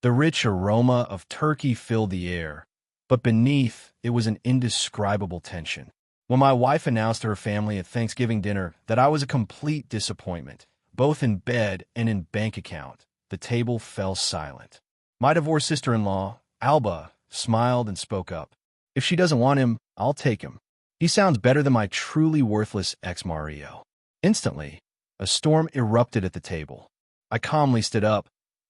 The rich aroma of turkey filled the air, but beneath it was an indescribable tension. When my wife announced to her family at Thanksgiving dinner that I was a complete disappointment, both in bed and in bank account, the table fell silent. My divorced sister-in-law, Alba, smiled and spoke up. If she doesn't want him, I'll take him. He sounds better than my truly worthless ex-Mario. Instantly, a storm erupted at the table. I calmly stood up,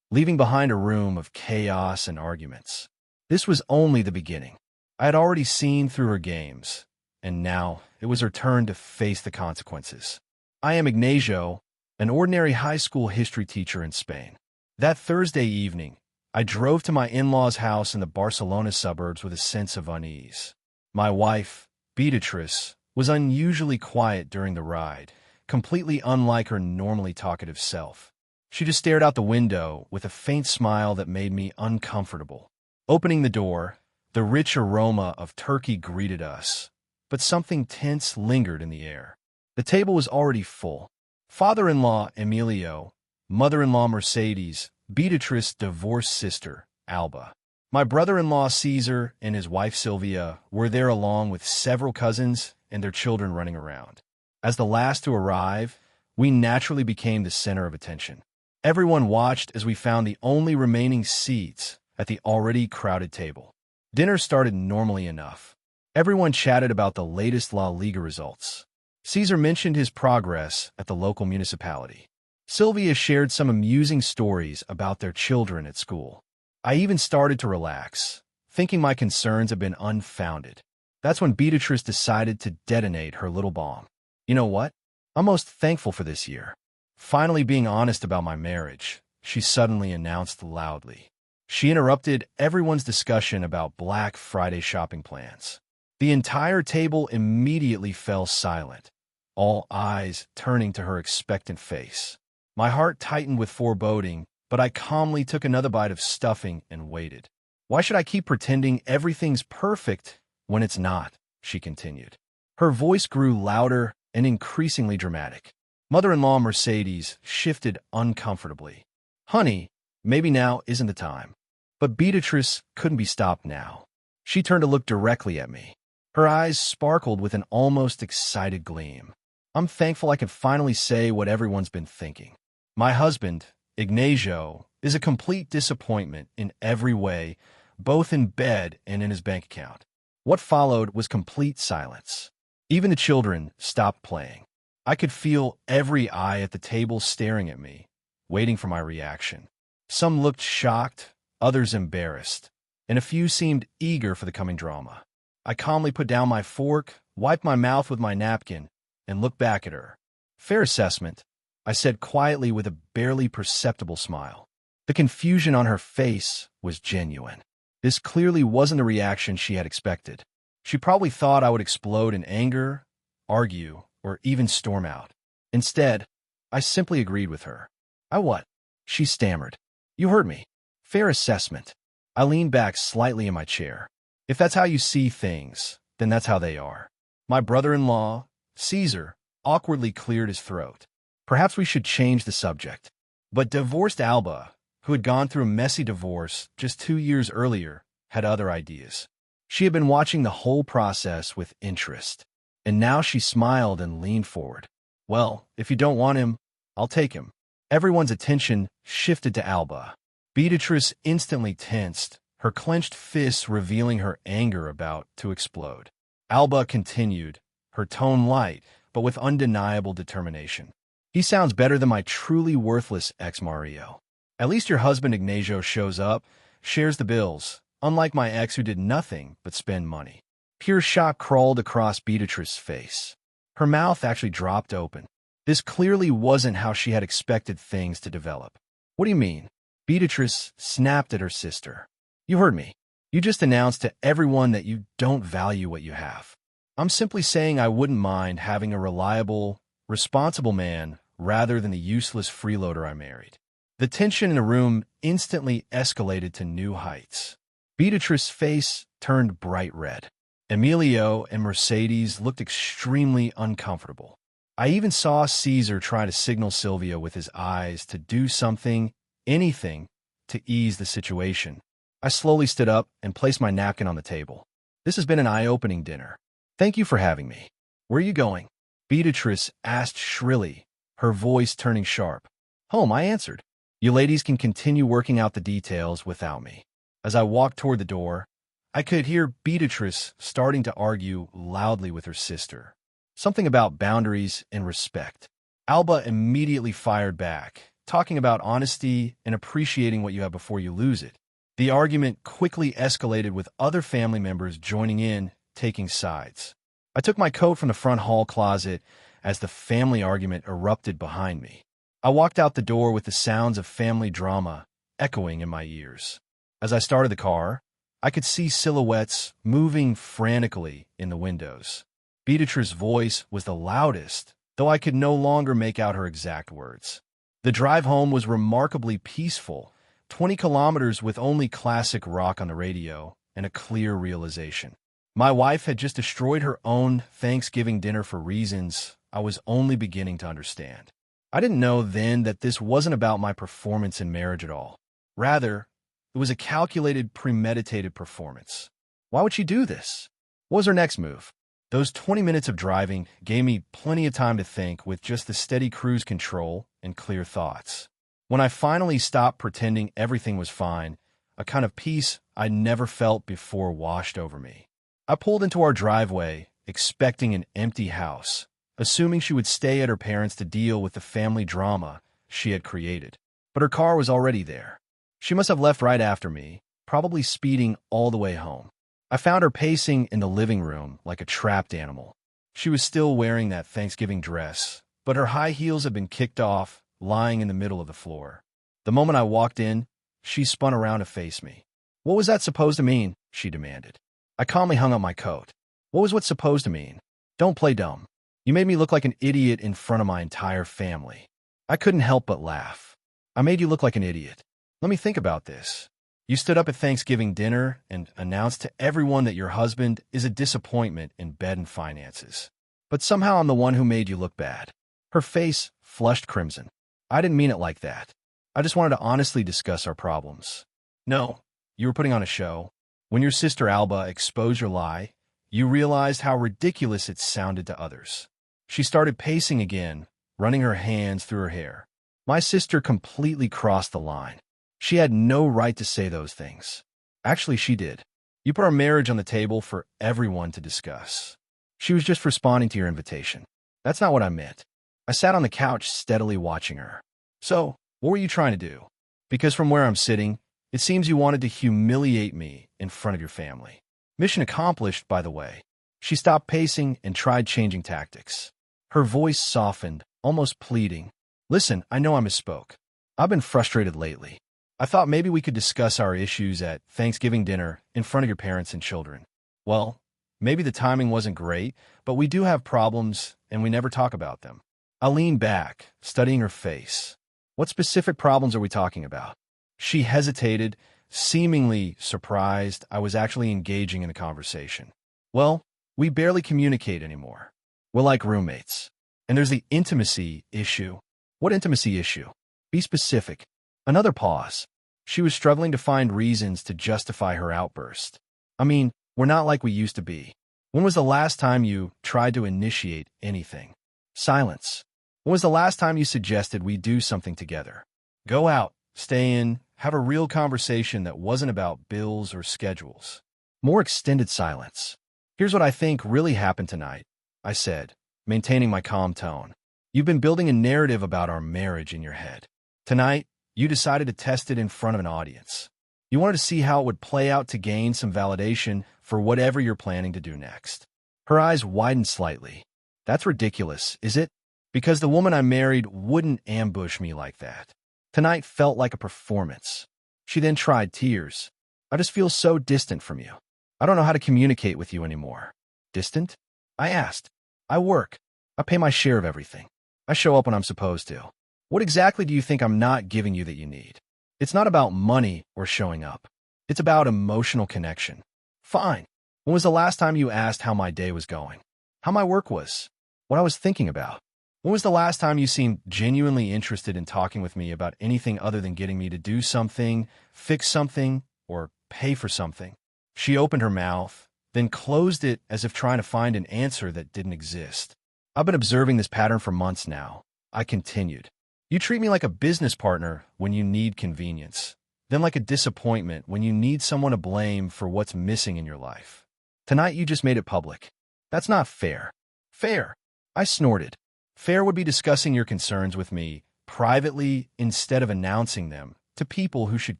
leaving behind a room of chaos and arguments. This was only the beginning. I had already seen through her games, and now it was her turn to face the consequences. I am Ignacio, an ordinary high school history teacher in Spain. That Thursday evening, I drove to my in-laws' house in the Barcelona suburbs with a sense of unease. My wife, Beatrice, was unusually quiet during the ride, completely unlike her normally talkative self. She just stared out the window with a faint smile that made me uncomfortable. Opening the door, the rich aroma of turkey greeted us, but something tense lingered in the air. The table was already full. Father-in-law Emilio, mother-in-law Mercedes, Beatrice's divorced sister, Alba. My brother-in-law Caesar and his wife Sylvia were there along with several cousins and their children running around. As the last to arrive, we naturally became the center of attention. Everyone watched as we found the only remaining seats at the already crowded table. Dinner started normally enough. Everyone chatted about the latest La Liga results. Caesar mentioned his progress at the local municipality. Sylvia shared some amusing stories about their children at school. I even started to relax, thinking my concerns had been unfounded. That's when Beatrice decided to detonate her little bomb. You know what? I'm most thankful for this year. Finally being honest about my marriage, she suddenly announced loudly. She interrupted everyone's discussion about Black Friday shopping plans. The entire table immediately fell silent, all eyes turning to her expectant face. My heart tightened with foreboding, but I calmly took another bite of stuffing and waited. Why should I keep pretending everything's perfect when it's not? She continued. Her voice grew louder and increasingly dramatic. Mother-in-law Mercedes shifted uncomfortably. Honey, maybe now isn't the time. But Beatrice couldn't be stopped now. She turned to look directly at me. Her eyes sparkled with an almost excited gleam. I'm thankful I can finally say what everyone's been thinking. My husband, Ignacio, is a complete disappointment in every way, both in bed and in his bank account. What followed was complete silence. Even the children stopped playing. I could feel every eye at the table staring at me, waiting for my reaction. Some looked shocked, others embarrassed, and a few seemed eager for the coming drama. I calmly put down my fork, wiped my mouth with my napkin, and looked back at her. Fair assessment, I said quietly with a barely perceptible smile. The confusion on her face was genuine. This clearly wasn't the reaction she had expected. She probably thought I would explode in anger, argue, or even storm out. Instead, I simply agreed with her. I what? She stammered. You heard me. Fair assessment. I leaned back slightly in my chair. If that's how you see things, then that's how they are. My brother-in-law, Caesar, awkwardly cleared his throat. Perhaps we should change the subject. But divorced Alba, who had gone through a messy divorce just 2 years earlier, had other ideas. She had been watching the whole process with interest, and now she smiled and leaned forward. Well, if you don't want him, I'll take him. Everyone's attention shifted to Alba. Beatrice instantly tensed, her clenched fists revealing her anger about to explode. Alba continued, her tone light, but with undeniable determination. He sounds better than my truly worthless ex-Mario. At least your husband Ignacio shows up, shares the bills, unlike my ex who did nothing but spend money. Pure shock crawled across Beatrice's face. Her mouth actually dropped open. This clearly wasn't how she had expected things to develop. What do you mean? Beatrice snapped at her sister. You heard me. You just announced to everyone that you don't value what you have. I'm simply saying I wouldn't mind having a reliable, responsible man rather than the useless freeloader I married. The tension in the room instantly escalated to new heights. Beatrice's face turned bright red. Emilio and Mercedes looked extremely uncomfortable. I even saw Caesar try to signal Sylvia with his eyes to do something, anything, to ease the situation. I slowly stood up and placed my napkin on the table. This has been an eye-opening dinner. Thank you for having me. Where are you going? Beatrice asked shrilly, her voice turning sharp. Home, I answered. You ladies can continue working out the details without me. As I walked toward the door, I could hear Beatrice starting to argue loudly with her sister. Something about boundaries and respect. Alba immediately fired back, talking about honesty and appreciating what you have before you lose it. The argument quickly escalated with other family members joining in, taking sides. I took my coat from the front hall closet as the family argument erupted behind me. I walked out the door with the sounds of family drama echoing in my ears. As I started the car, I could see silhouettes moving frantically in the windows. Beatrice's voice was the loudest, though I could no longer make out her exact words. The drive home was remarkably peaceful, 20 kilometers with only classic rock on the radio and a clear realization. My wife had just destroyed her own Thanksgiving dinner for reasons I was only beginning to understand. I didn't know then that this wasn't about my performance in marriage at all. Rather, it was a calculated, premeditated performance. Why would she do this? What was her next move? Those 20 minutes of driving gave me plenty of time to think with just the steady cruise control and clear thoughts. When I finally stopped pretending everything was fine, a kind of peace I'd never felt before washed over me. I pulled into our driveway, expecting an empty house, assuming she would stay at her parents' to deal with the family drama she had created. But her car was already there. She must have left right after me, probably speeding all the way home. I found her pacing in the living room like a trapped animal. She was still wearing that Thanksgiving dress, but her high heels had been kicked off, lying in the middle of the floor. The moment I walked in, she spun around to face me. What was that supposed to mean? She demanded. I calmly hung up my coat. What was what's supposed to mean? Don't play dumb. You made me look like an idiot in front of my entire family. I couldn't help but laugh. I made you look like an idiot. Let me think about this. You stood up at Thanksgiving dinner and announced to everyone that your husband is a disappointment in bed and finances. But somehow I'm the one who made you look bad. Her face flushed crimson. I didn't mean it like that. I just wanted to honestly discuss our problems. No, you were putting on a show. When your sister Alba exposed your lie, you realized how ridiculous it sounded to others. She started pacing again, running her hands through her hair. My sister completely crossed the line. She had no right to say those things. Actually, she did. You put our marriage on the table for everyone to discuss. She was just responding to your invitation. That's not what I meant. I sat on the couch steadily watching her. So, what were you trying to do? Because from where I'm sitting, it seems you wanted to humiliate me in front of your family. Mission accomplished, by the way. She stopped pacing and tried changing tactics. Her voice softened, almost pleading. Listen, I know I misspoke. I've been frustrated lately. I thought maybe we could discuss our issues at Thanksgiving dinner in front of your parents and children. Well, maybe the timing wasn't great, but we do have problems and we never talk about them. I leaned back, studying her face. What specific problems are we talking about? She hesitated, seemingly surprised I was actually engaging in a conversation. Well, we barely communicate anymore. We're like roommates. And there's the intimacy issue. What intimacy issue? Be specific. Another pause. She was struggling to find reasons to justify her outburst. I mean, we're not like we used to be. When was the last time you tried to initiate anything? Silence. When was the last time you suggested we do something together? Go out, stay in, have a real conversation that wasn't about bills or schedules. More extended silence. Here's what I think really happened tonight, I said, maintaining my calm tone. You've been building a narrative about our marriage in your head. Tonight, you decided to test it in front of an audience. You wanted to see how it would play out to gain some validation for whatever you're planning to do next. Her eyes widened slightly. That's ridiculous, is it? Because the woman I married wouldn't ambush me like that. Tonight felt like a performance. She then tried tears. I just feel so distant from you. I don't know how to communicate with you anymore. Distant? I asked. I work. I pay my share of everything. I show up when I'm supposed to. What exactly do you think I'm not giving you that you need? It's not about money or showing up. It's about emotional connection. Fine. When was the last time you asked how my day was going? How my work was? What I was thinking about? When was the last time you seemed genuinely interested in talking with me about anything other than getting me to do something, fix something, or pay for something? She opened her mouth, then closed it as if trying to find an answer that didn't exist. I've been observing this pattern for months now. I continued. You treat me like a business partner when you need convenience, then like a disappointment when you need someone to blame for what's missing in your life. Tonight you just made it public. That's not fair. Fair. I snorted. Fair would be discussing your concerns with me privately instead of announcing them to people who should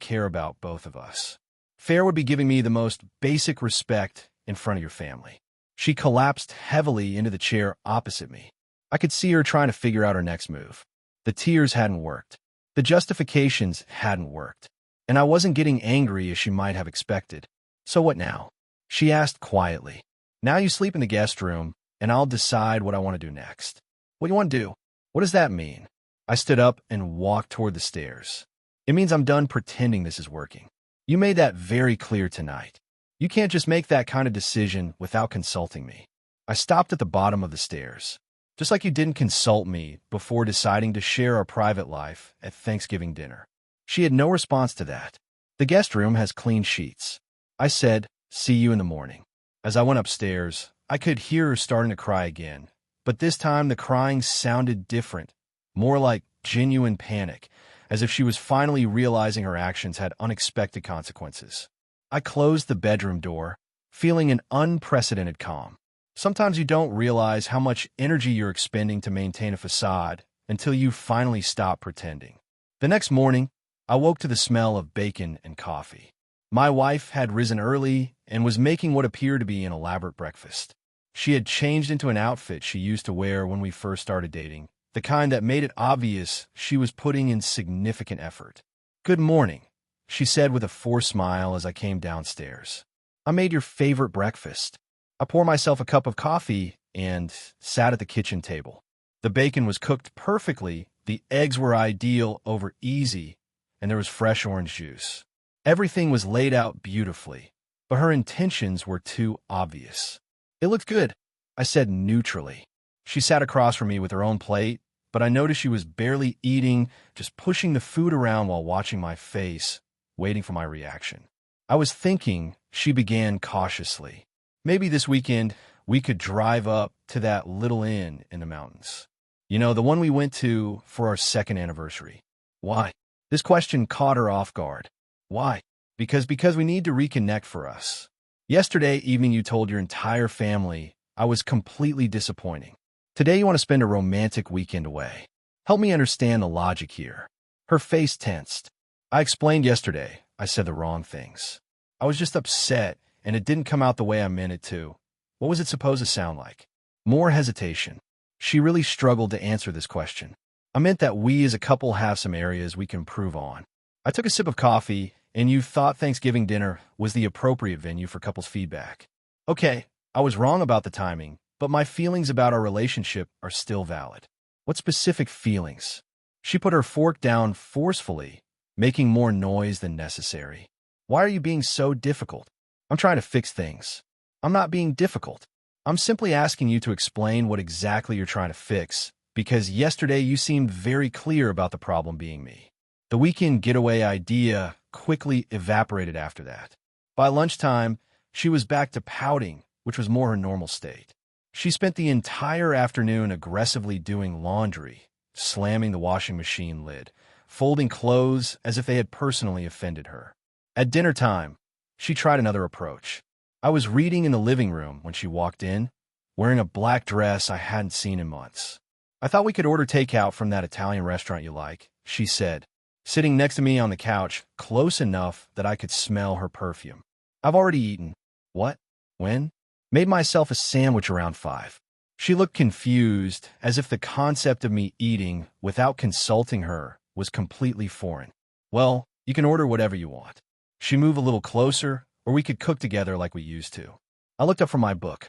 care about both of us. Fair would be giving me the most basic respect in front of your family. She collapsed heavily into the chair opposite me. I could see her trying to figure out her next move. The tears hadn't worked. The justifications hadn't worked. And I wasn't getting angry as she might have expected. So what now? She asked quietly. Now you sleep in the guest room, and I'll decide what I want to do next. What do you want to do? What does that mean? I stood up and walked toward the stairs. It means I'm done pretending this is working. You made that very clear tonight. You can't just make that kind of decision without consulting me. I stopped at the bottom of the stairs. Just like you didn't consult me before deciding to share our private life at Thanksgiving dinner. She had no response to that. The guest room has clean sheets. I said, see you in the morning. As I went upstairs, I could hear her starting to cry again. But this time the crying sounded different, more like genuine panic, as if she was finally realizing her actions had unexpected consequences. I closed the bedroom door, feeling an unprecedented calm. Sometimes you don't realize how much energy you're expending to maintain a facade until you finally stop pretending. The next morning, I woke to the smell of bacon and coffee. My wife had risen early and was making what appeared to be an elaborate breakfast. She had changed into an outfit she used to wear when we first started dating, the kind that made it obvious she was putting in significant effort. Good morning, she said with a forced smile as I came downstairs. I made your favorite breakfast. I poured myself a cup of coffee and sat at the kitchen table. The bacon was cooked perfectly, the eggs were ideal over easy, and there was fresh orange juice. Everything was laid out beautifully, but her intentions were too obvious. It looked good, I said neutrally. She sat across from me with her own plate, but I noticed she was barely eating, just pushing the food around while watching my face, waiting for my reaction. I was thinking, she began cautiously. Maybe this weekend we could drive up to that little inn in the mountains. You know, the one we went to for our second anniversary. Why? This question caught her off guard. Why? Because we need to reconnect for us. Yesterday evening you told your entire family I was completely disappointing. Today you want to spend a romantic weekend away. Help me understand the logic here. Her face tensed. I explained yesterday I said the wrong things. I was just upset, and it didn't come out the way I meant it to. What was it supposed to sound like? More hesitation. She really struggled to answer this question. I meant that we as a couple have some areas we can improve on. I took a sip of coffee, and you thought Thanksgiving dinner was the appropriate venue for couples feedback. Okay, I was wrong about the timing, but my feelings about our relationship are still valid. What specific feelings? She put her fork down forcefully, making more noise than necessary. Why are you being so difficult? I'm trying to fix things. I'm not being difficult. I'm simply asking you to explain what exactly you're trying to fix, because yesterday you seemed very clear about the problem being me. The weekend getaway idea quickly evaporated after that. By lunchtime, she was back to pouting, which was more her normal state. She spent the entire afternoon aggressively doing laundry, slamming the washing machine lid, folding clothes as if they had personally offended her. At dinner time, she tried another approach. I was reading in the living room when she walked in, wearing a black dress I hadn't seen in months. I thought we could order takeout from that Italian restaurant you like, she said, sitting next to me on the couch, close enough that I could smell her perfume. I've already eaten. What? When? Made myself a sandwich around 5. She looked confused, as if the concept of me eating without consulting her was completely foreign. Well, you can order whatever you want. She moved a little closer, or we could cook together like we used to. I looked up from my book.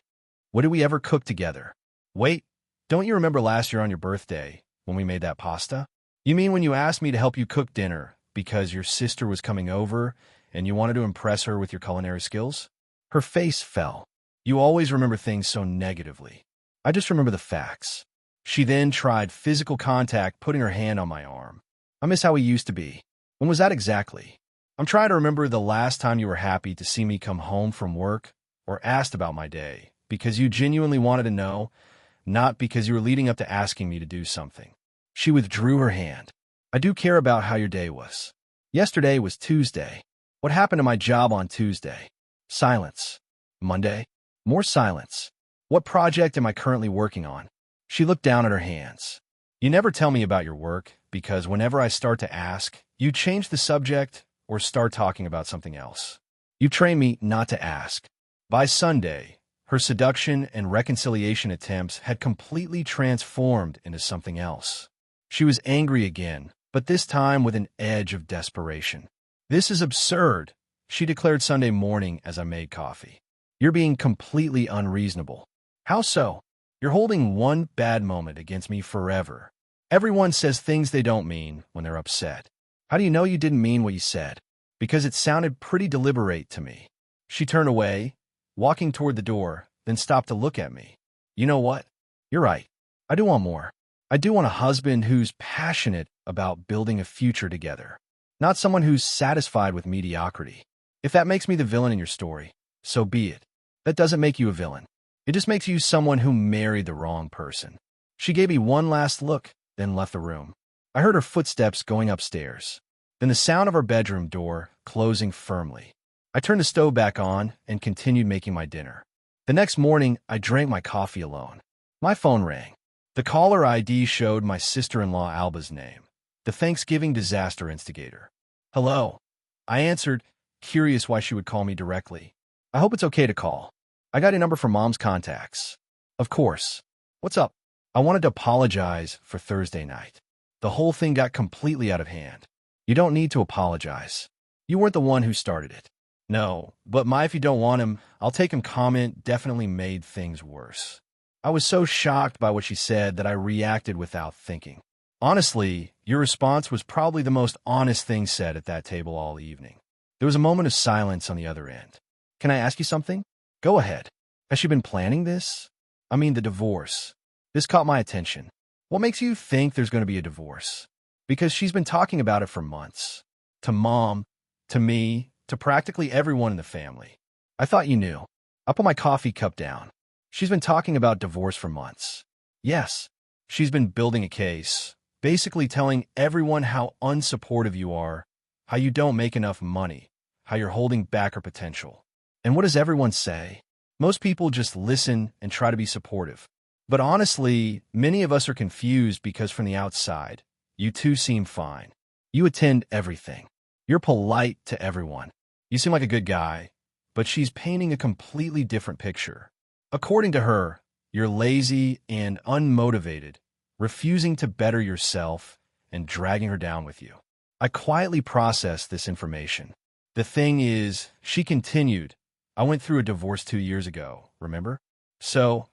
What did we ever cook together? Wait, don't you remember last year on your birthday when we made that pasta? You mean when you asked me to help you cook dinner because your sister was coming over and you wanted to impress her with your culinary skills? Her face fell. You always remember things so negatively. I just remember the facts. She then tried physical contact, putting her hand on my arm. I miss how we used to be. When was that exactly? I'm trying to remember the last time you were happy to see me come home from work or asked about my day, because you genuinely wanted to know, not because you were leading up to asking me to do something. She withdrew her hand. I do care about how your day was. Yesterday was Tuesday. What happened to my job on Tuesday? Silence. Monday? More silence. What project am I currently working on? She looked down at her hands. You never tell me about your work, because whenever I start to ask, you change the subject or start talking about something else. You train me not to ask. By Sunday, her seduction and reconciliation attempts had completely transformed into something else. She was angry again, but this time with an edge of desperation. This is absurd, she declared Sunday morning as I made coffee. You're being completely unreasonable. How so? You're holding one bad moment against me forever. Everyone says things they don't mean when they're upset. How do you know you didn't mean what you said? Because it sounded pretty deliberate to me. She turned away, walking toward the door, then stopped to look at me. You know what? You're right. I do want more. I do want a husband who's passionate about building a future together, not someone who's satisfied with mediocrity. If that makes me the villain in your story, so be it. That doesn't make you a villain. It just makes you someone who married the wrong person. She gave me one last look, then left the room. I heard her footsteps going upstairs, then the sound of her bedroom door closing firmly. I turned the stove back on and continued making my dinner. The next morning, I drank my coffee alone. My phone rang. The caller ID showed my sister-in-law Alba's name, the Thanksgiving disaster instigator. Hello. I answered, curious why she would call me directly. I hope it's okay to call. I got a number from Mom's contacts. Of course. What's up? I wanted to apologize for Thursday night. The whole thing got completely out of hand. You don't need to apologize. You weren't the one who started it. No, but my if you don't want him, I'll take him comment definitely made things worse. I was so shocked by what she said that I reacted without thinking. Honestly, your response was probably the most honest thing said at that table all evening. There was a moment of silence on the other end. Can I ask you something? Go ahead. Has she been planning this? I mean, the divorce. This caught my attention. What makes you think there's going to be a divorce? Because she's been talking about it for months. To Mom, to me, to practically everyone in the family. I thought you knew. I put my coffee cup down. She's been talking about divorce for months. Yes, she's been building a case, basically telling everyone how unsupportive you are, how you don't make enough money, how you're holding back her potential. And what does everyone say? Most people just listen and try to be supportive. But honestly, many of us are confused because from the outside, you two seem fine. You attend everything. You're polite to everyone. You seem like a good guy, but she's painting a completely different picture. According to her, you're lazy and unmotivated, refusing to better yourself and dragging her down with you. I quietly processed this information. The thing is, she continued, I went through a divorce 2 years ago, remember? So,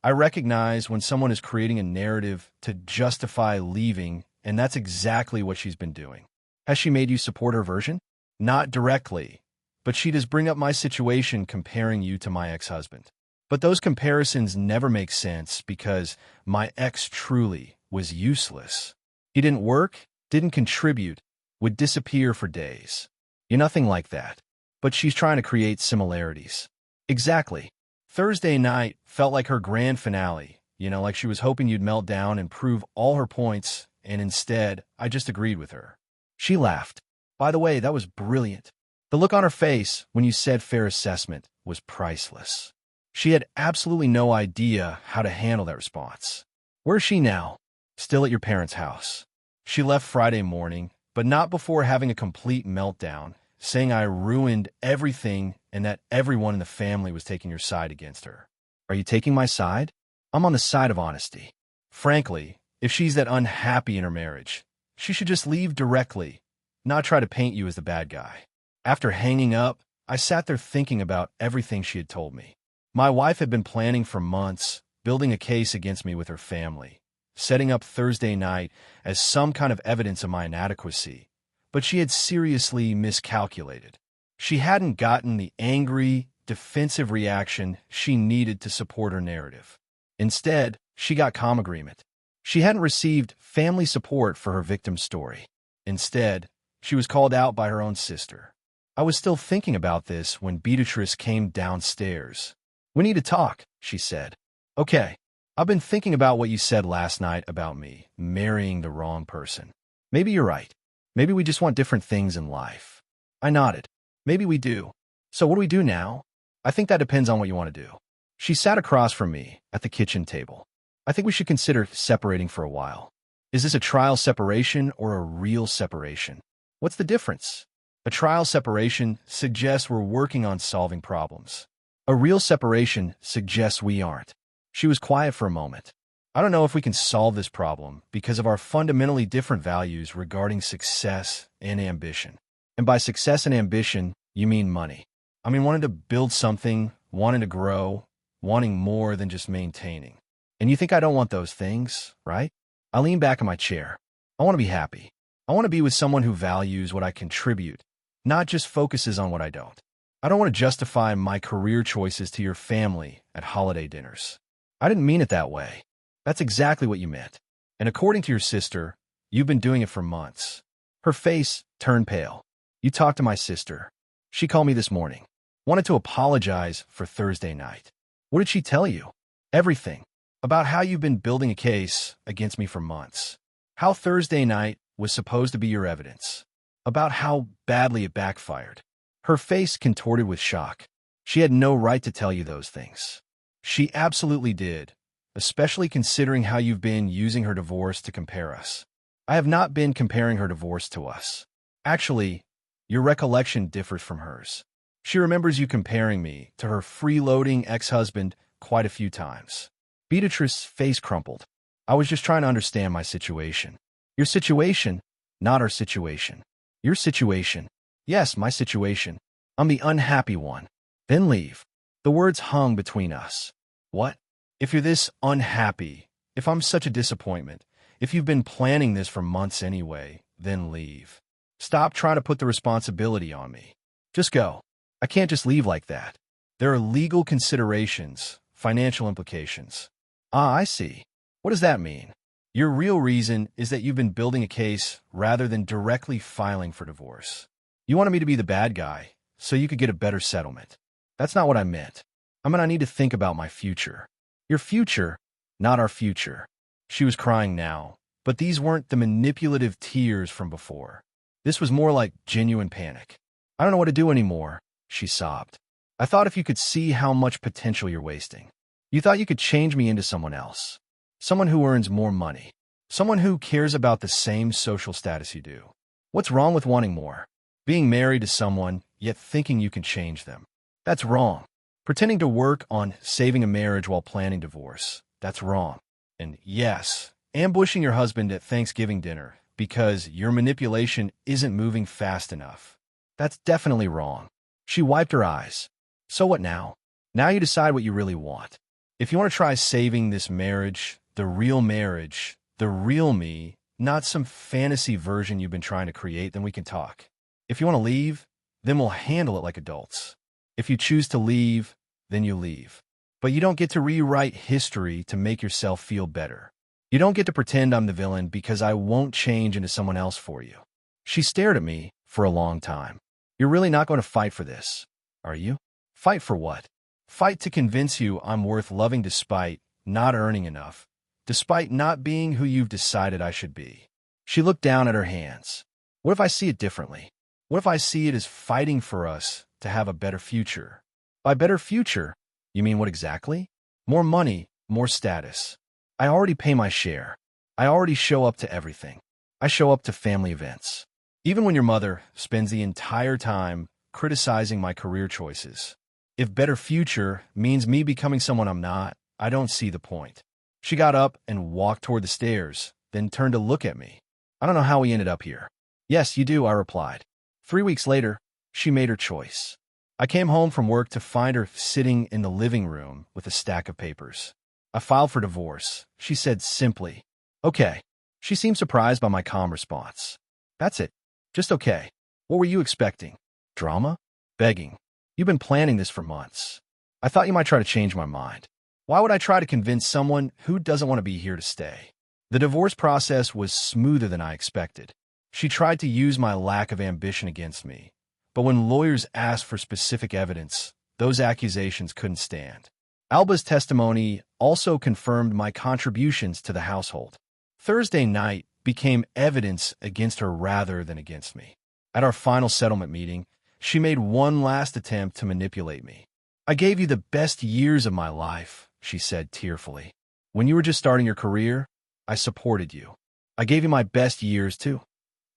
I recognize when someone is creating a narrative to justify leaving, and that's exactly what she's been doing. Has she made you support her version? Not directly, but she does bring up my situation comparing you to my ex-husband. But those comparisons never make sense because my ex truly was useless. He didn't work, didn't contribute, would disappear for days. You're nothing like that. But she's trying to create similarities. Exactly. Thursday night felt like her grand finale, like she was hoping you'd melt down and prove all her points, and instead, I just agreed with her. She laughed. By the way, that was brilliant. The look on her face when you said fair assessment was priceless. She had absolutely no idea how to handle that response. Where's she now? Still at your parents' house. She left Friday morning, but not before having a complete meltdown, saying I ruined everything and that everyone in the family was taking your side against her. Are you taking my side? I'm on the side of honesty. Frankly, if she's that unhappy in her marriage, she should just leave directly, not try to paint you as the bad guy. After hanging up, I sat there thinking about everything she had told me. My wife had been planning for months, building a case against me with her family, setting up Thursday night as some kind of evidence of my inadequacy, but she had seriously miscalculated. She hadn't gotten the angry, defensive reaction she needed to support her narrative. Instead, she got calm agreement. She hadn't received family support for her victim story. Instead, she was called out by her own sister. I was still thinking about this when Beatrice came downstairs. "We need to talk," she said. "Okay. I've been thinking about what you said last night about me marrying the wrong person. Maybe you're right. Maybe we just want different things in life." I nodded. "Maybe we do. So what do we do now?" "I think that depends on what you want to do." She sat across from me at the kitchen table. "I think we should consider separating for a while." "Is this a trial separation or a real separation?" "What's the difference?" "A trial separation suggests we're working on solving problems. A real separation suggests we aren't." She was quiet for a moment. "I don't know if we can solve this problem because of our fundamentally different values regarding success and ambition." "And by success and ambition, you mean money?" "I mean wanting to build something, wanting to grow, wanting more than just maintaining." "And you think I don't want those things, right?" I leaned back in my chair. "I want to be happy. I want to be with someone who values what I contribute, not just focuses on what I don't. I don't want to justify my career choices to your family at holiday dinners." "I didn't mean it that way." "That's exactly what you meant. And according to your sister, you've been doing it for months." Her face turned pale. "You talked to my sister. She called me this morning. Wanted to apologize for Thursday night." "What did she tell you?" "Everything. About how you've been building a case against me for months. How Thursday night was supposed to be your evidence. About how badly it backfired." Her face contorted with shock. "She had no right to tell you those things." "She absolutely did, especially considering how you've been using her divorce to compare us." "I have not been comparing her divorce to us. Actually, your recollection differs from hers. She remembers you comparing me to her freeloading ex-husband quite a few times." Beatrice's face crumpled. "I was just trying to understand my situation." "Your situation, not our situation." "Your situation." "Yes, my situation. I'm the unhappy one." "Then leave." The words hung between us. "What? If you're this unhappy, if I'm such a disappointment, if you've been planning this for months anyway, then leave. Stop trying to put the responsibility on me. Just go." "I can't just leave like that. There are legal considerations, financial implications." "Ah, I see. What does that mean?" "Your real reason is that you've been building a case rather than directly filing for divorce. You wanted me to be the bad guy so you could get a better settlement." "That's not what I meant. I mean, I need to think about my future." "Your future, not our future." She was crying now, but these weren't the manipulative tears from before. This was more like genuine panic. "I don't know what to do anymore," she sobbed. "I thought if you could see how much potential you're wasting. You thought you could change me into someone else. Someone who earns more money. Someone who cares about the same social status you do. What's wrong with wanting more? Being married to someone, yet thinking you can change them. That's wrong. Pretending to work on saving a marriage while planning divorce. That's wrong. And yes, ambushing your husband at Thanksgiving dinner because your manipulation isn't moving fast enough. That's definitely wrong." She wiped her eyes. "So what now? Now you decide what you really want. If you want to try saving this marriage, the real me, not some fantasy version you've been trying to create, then we can talk. If you want to leave, then we'll handle it like adults. If you choose to leave, then you leave. But you don't get to rewrite history to make yourself feel better. You don't get to pretend I'm the villain because I won't change into someone else for you." She stared at me for a long time. "You're really not going to fight for this, are you?" "Fight for what?" "Fight to convince you I'm worth loving despite not earning enough, despite not being who you've decided I should be." She looked down at her hands. "What if I see it differently? What if I see it as fighting for us to have a better future?" "By better future, you mean what exactly?" "More money, more status. I already pay my share. I already show up to everything. I show up to family events. Even when your mother spends the entire time criticizing my career choices. If better future means me becoming someone I'm not, I don't see the point." She got up and walked toward the stairs, then turned to look at me. "I don't know how we ended up here." "Yes, you do," I replied. 3 weeks later, she made her choice. I came home from work to find her sitting in the living room with a stack of papers. "I filed for divorce," she said simply. "Okay." She seemed surprised by my calm response. "That's it. Just okay. What were you expecting? Drama? Begging. You've been planning this for months. I thought you might try to change my mind. Why would I try to convince someone who doesn't want to be here to stay?" The divorce process was smoother than I expected. She tried to use my lack of ambition against me, but when lawyers asked for specific evidence, those accusations couldn't stand. Alba's testimony also confirmed my contributions to the household. Thursday night became evidence against her rather than against me. At our final settlement meeting, she made one last attempt to manipulate me. "I gave you the best years of my life," she said tearfully. "When you were just starting your career, I supported you. I gave you my best years too,"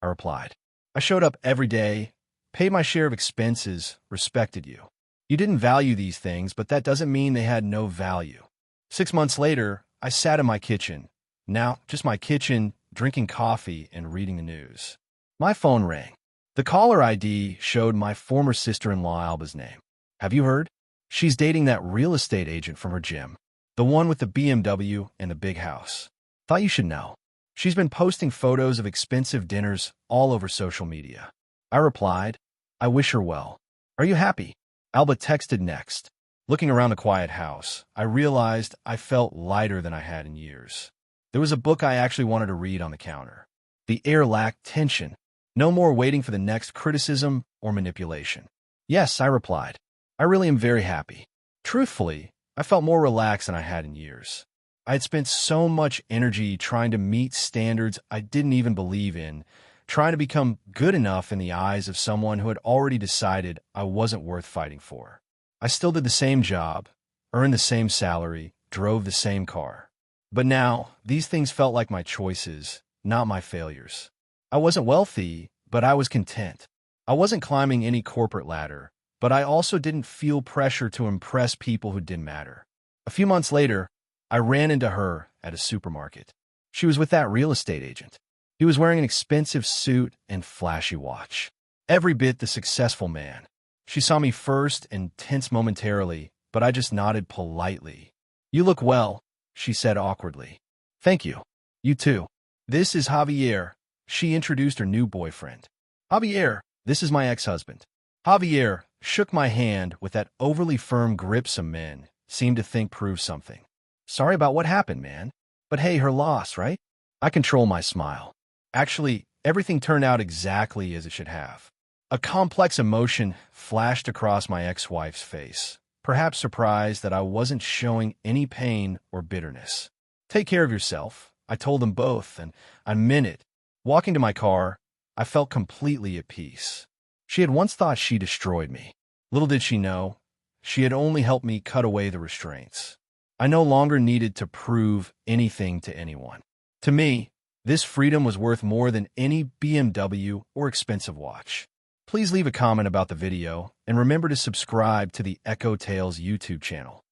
I replied. "I showed up every day, paid my share of expenses, respected you. You didn't value these things, but that doesn't mean they had no value." 6 months later, I sat in my kitchen. Now, just my kitchen, drinking coffee and reading the news. My phone rang. The caller ID showed my former sister-in-law Alba's name. "Have you heard? She's dating that real estate agent from her gym. The one with the BMW and the big house. Thought you should know. She's been posting photos of expensive dinners all over social media." I replied, "I wish her well. Are you happy?" Alba texted next. Looking around the quiet house, I realized I felt lighter than I had in years. There was a book I actually wanted to read on the counter. The air lacked tension. No more waiting for the next criticism or manipulation. "Yes," I replied. "I really am very happy." Truthfully, I felt more relaxed than I had in years. I had spent so much energy trying to meet standards I didn't even believe in, trying to become good enough in the eyes of someone who had already decided I wasn't worth fighting for. I still did the same job, earned the same salary, drove the same car. But now, these things felt like my choices, not my failures. I wasn't wealthy, but I was content. I wasn't climbing any corporate ladder, but I also didn't feel pressure to impress people who didn't matter. A few months later, I ran into her at a supermarket. She was with that real estate agent. He was wearing an expensive suit and flashy watch. Every bit the successful man. She saw me first and tensed momentarily, but I just nodded politely. "You look well," she said awkwardly. "Thank you. You too. This is Javier." She introduced her new boyfriend. "Javier, this is my ex-husband." Javier shook my hand with that overly firm grip some men seemed to think proved something. "Sorry about what happened, man. But hey, her loss, right?" I control my smile. Actually, everything turned out exactly as it should have. A complex emotion flashed across my ex-wife's face, perhaps surprised that I wasn't showing any pain or bitterness. "Take care of yourself," I told them both, and I meant it. Walking to my car, I felt completely at peace. She had once thought she destroyed me. Little did she know, she had only helped me cut away the restraints. I no longer needed to prove anything to anyone. To me, this freedom was worth more than any BMW or expensive watch. Please leave a comment about the video, and remember to subscribe to the Echo Tales YouTube channel.